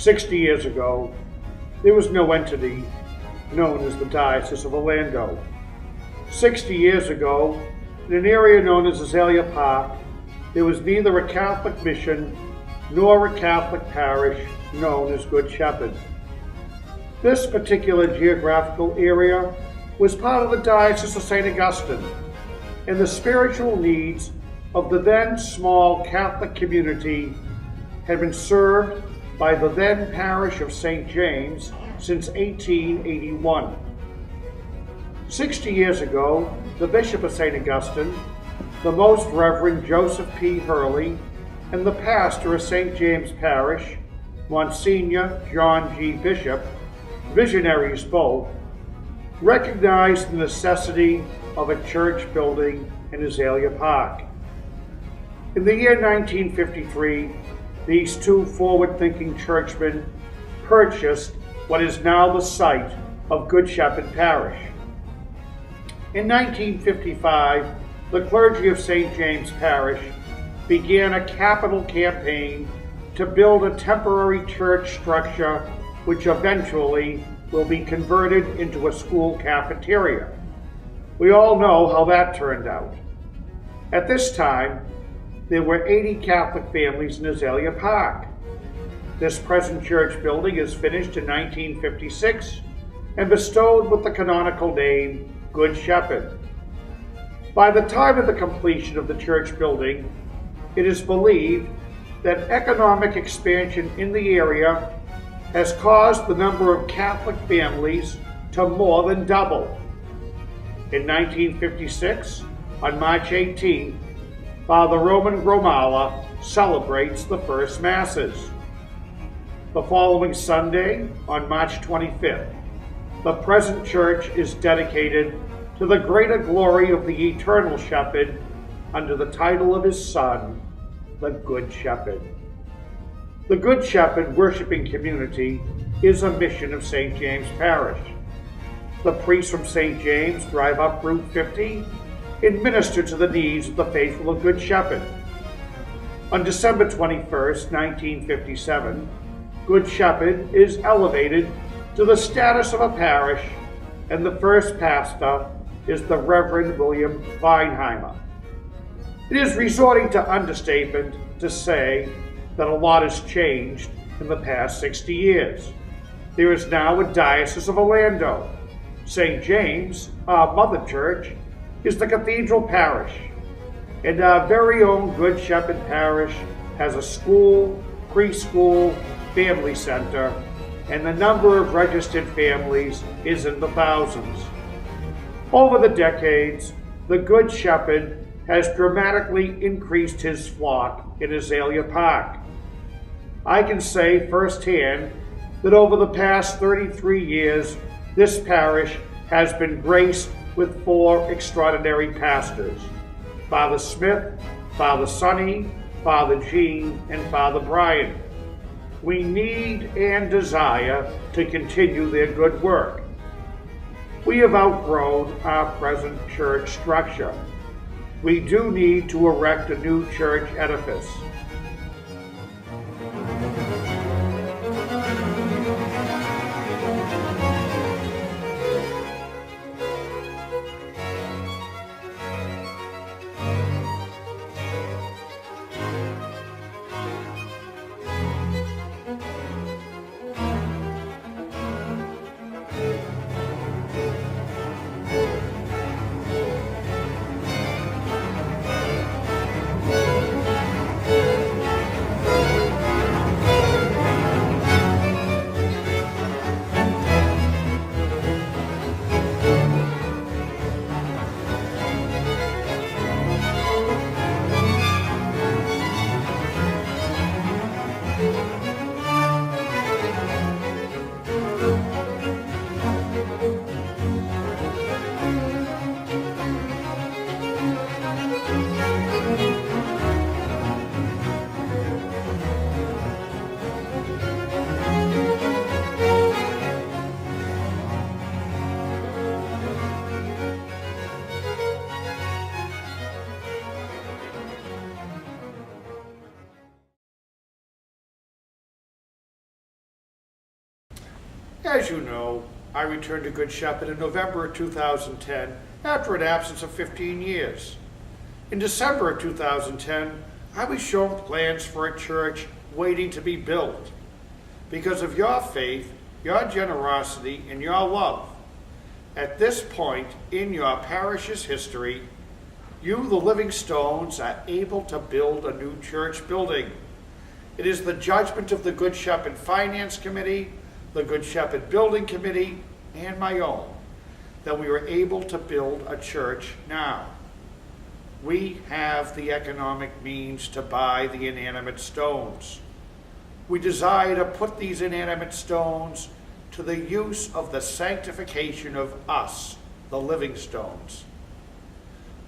60 years ago, there was no entity known as the Diocese of Orlando. 60 years ago, in an area known as Azalea Park, there was neither a Catholic mission nor a Catholic parish known as Good Shepherd. This particular geographical area was part of the Diocese of St. Augustine, and the spiritual needs of the then small Catholic community had been served by the then parish of St. James since 1881. 60 years ago, the Bishop of St. Augustine, the Most Reverend Joseph P. Hurley, and the pastor of St. James Parish, Monsignor John G. Bishop, visionaries both, recognized the necessity of a church building in Azalea Park. In the year 1953, these two forward-thinking churchmen purchased what is now the site of Good Shepherd Parish. In 1955, the clergy of St. James Parish began a capital campaign to build a temporary church structure which eventually will be converted into a school cafeteria. We all know how that turned out. At this time, there were 80 Catholic families in Azalea Park. This present church building is finished in 1956 and bestowed with the canonical name Good Shepherd. By the time of the completion of the church building, it is believed that economic expansion in the area has caused the number of Catholic families to more than double. In 1956, on March 18th, Father Roman Gromala celebrates the first Masses. The following Sunday, on March 25th, the present church is dedicated to the greater glory of the eternal Shepherd under the title of his Son, the Good Shepherd. The Good Shepherd worshiping community is a mission of St. James Parish. The priests from St. James drive up Route 50 and minister to the needs of the faithful of Good Shepherd. On December 21st, 1957, Good Shepherd is elevated to the status of a parish, and the first pastor is the Reverend William Weinheimer. It is resorting to understatement to say that a lot has changed in the past 60 years. There is now a Diocese of Orlando. St. James, our mother church, is the cathedral parish, and our very own Good Shepherd Parish has a school, preschool, family center, and the number of registered families is in the thousands. Over the decades, the Good Shepherd has dramatically increased his flock in Azalea Park. I can say firsthand that over the past 33 years, this parish has been graced with 4 extraordinary pastors: Father Smith, Father Sonny, Father Gene, and Father Brian. We need and desire to continue their good work. We have outgrown our present church structure. We do need to erect a new church edifice. As you know, I returned to Good Shepherd in November of 2010 after an absence of 15 years. In December of 2010, I was shown plans for a church waiting to be built. Because of your faith, your generosity, and your love, at this point in your parish's history, you, the living stones, are able to build a new church building. It is the judgment of the Good Shepherd Finance Committee, the Good Shepherd Building Committee, and my own that we were able to build a church now. We have the economic means to buy the inanimate stones. We desire to put these inanimate stones to the use of the sanctification of us, the living stones.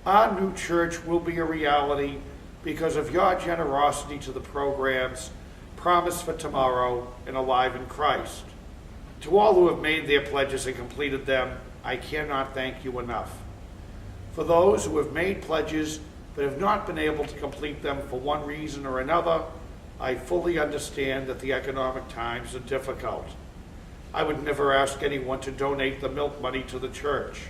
Our new church will be a reality because of your generosity to the programs Promise for Tomorrow and Alive in Christ. To all who have made their pledges and completed them, I cannot thank you enough. For those who have made pledges but have not been able to complete them for one reason or another, I fully understand that the economic times are difficult. I would never ask anyone to donate the milk money to the church.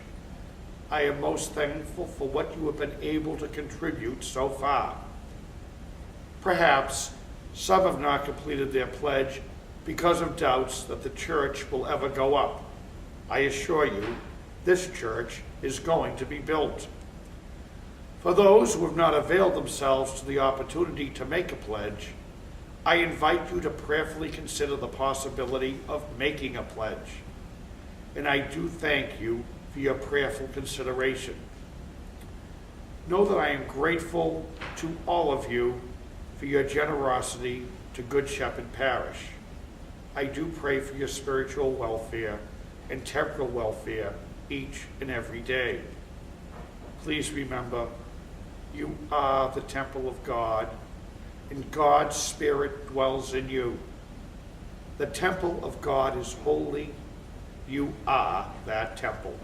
I am most thankful for what you have been able to contribute so far. Perhaps some have not completed their pledge because of doubts that the church will ever go up. I assure you, this church is going to be built. For those who have not availed themselves to the opportunity to make a pledge, I invite you to prayerfully consider the possibility of making a pledge. And I do thank you for your prayerful consideration. Know that I am grateful to all of you for your generosity to Good Shepherd Parish. I do pray for your spiritual welfare and temporal welfare each and every day. Please remember, you are the temple of God, and God's Spirit dwells in you. The temple of God is holy. You are that temple.